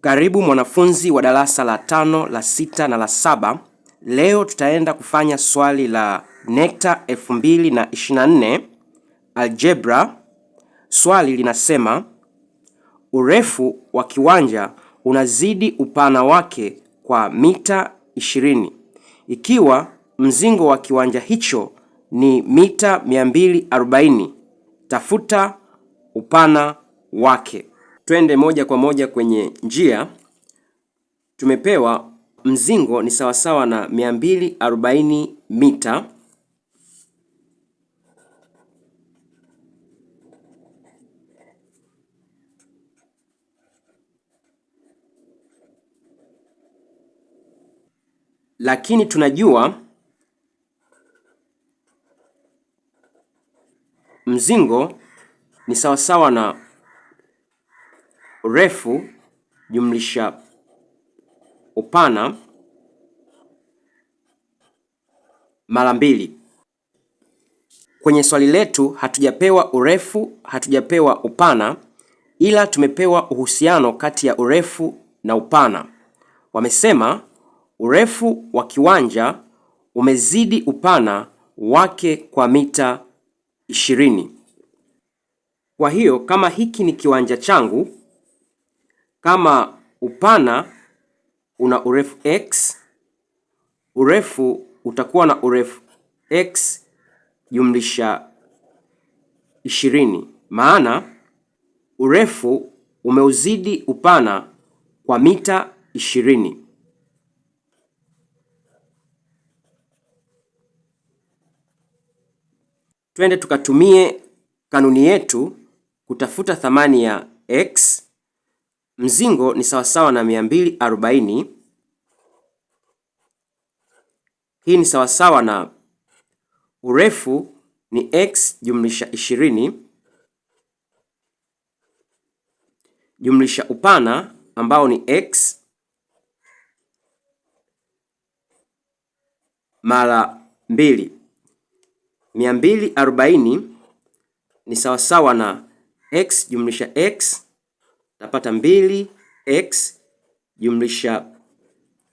Karibu mwanafunzi wa darasa la 5, la 6 na la 7. Leo tutaenda kufanya swali la NECTA 2024 Algebra. Swali linasema urefu wa kiwanja unazidi upana wake kwa mita 20 ikiwa mzingo wa kiwanja hicho ni mita 240. Tafuta upana wake. Twende moja kwa moja kwenye njia. Tumepewa mzingo ni sawasawa na 240 mita. Lakini tunajua mzingo ni sawasawa na urefu jumlisha upana mara 2. Kwenye swali letu hatujapewa urefu, hatujapewa upana, ila tumepewa uhusiano kati ya urefu na upana. Wamesema urefu wa kiwanja umezidi upana wake kwa mita 20. Kwa hiyo kama hiki ni kiwanja changu, kama upana una urefu x, urefu utakuwa na urefu x jumlisha 20, maana urefu umeuzidi upana kwa mita 20. Twende tukatumie kanuni yetu kutafuta thamani ya x. Mzingo ni sawasawa na 240. Hii ni sawasawa na urefu ni x jumlisha 20 jumlisha upana ambao ni x mara 2. 240 ni sawasawa na x jumlisha x, tapata 2x jumlisha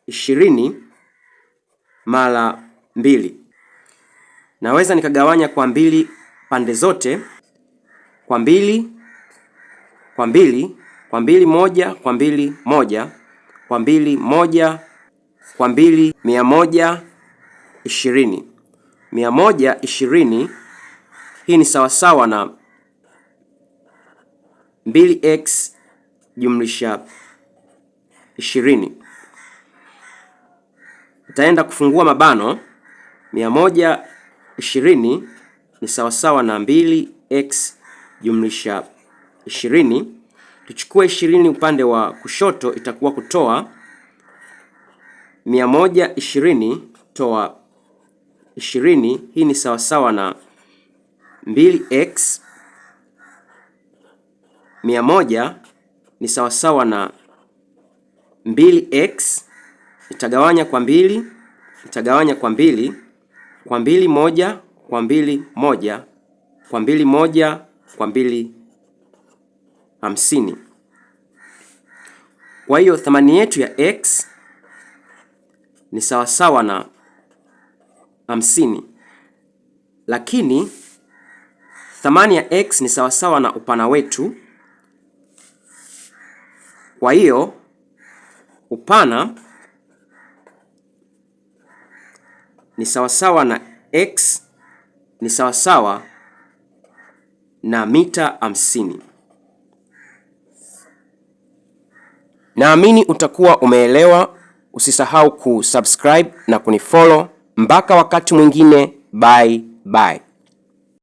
20 mara 2. Naweza nikagawanya kwa 2 pande zote, kwa 2 kwa 2 kwa 2 moja kwa 2 moja kwa 2 moja kwa 2 120. 120 hii ni sawasawa na 2x jumlisha 20. Itaenda kufungua mabano. 120 ni sawasawa na 2x jumlisha 20. Tuchukue 20 upande wa kushoto, itakuwa kutoa 120 toa 20. Hii ni sawasawa na 2x. 100 ni sawasawa na 2x. Itagawanya kwa 2, itagawanya kwa 2, kwa 2 moja kwa 2 moja kwa 2 moja kwa 2 50. Kwa hiyo thamani yetu ya x ni sawasawa na 50, lakini thamani ya x ni sawasawa na upana wetu. Kwa hiyo upana ni sawasawa na x ni sawasawa na mita 50. Naamini utakuwa umeelewa. Usisahau kusubscribe na kunifollow. Mpaka wakati mwingine, bye bye.